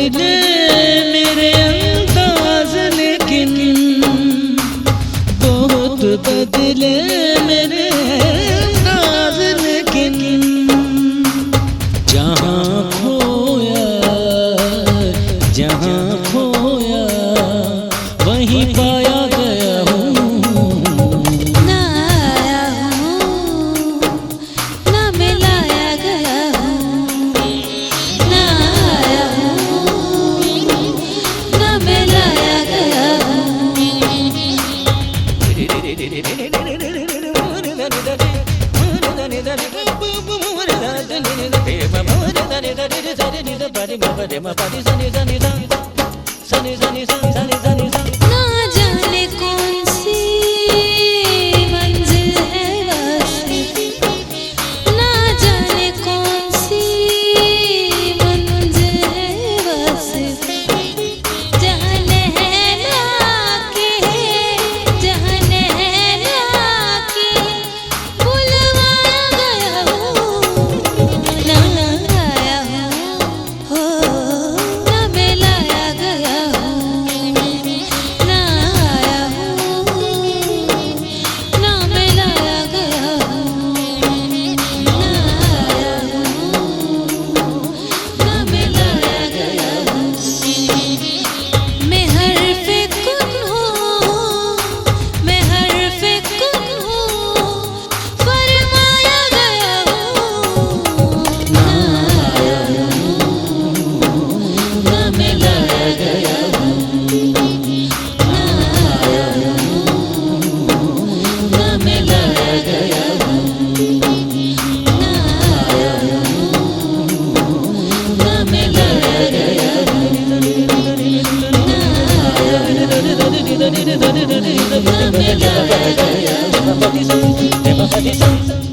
बदले मेरे अंदाज लेकिन बहुत बदले मेरे अंदाज लेकिन जहाँ खोया वहीं पाया गया हूँ। ना आया हूँ ना मिलाया गया हूँ, ना आया हूँ ना मिलाया गया ना जाने कौन सी मंजिल है वास्ते, ना जाने कौन सी मंजिल है वास्ते, जहाँ नैना के बुलवाया गया हूँ। ना आया हूँ हो ना मिलाया गया हूँ, ना आया हूँ ना मिलाया गया हूँ, ना आया हूँ ना मिलाया गया हूँ। मैं हर्फ़े कुन हूँ, मैं हर्फ़े कुन हूँ, फरमाया गया हूँ। ना आया हूँ ना मिलाया गया हूँ, ना आया हूँ ना मिलाया गया हूँ, ना आया हूँ ना मिलाया गया हूँ, ना मिलाया गया हूँ।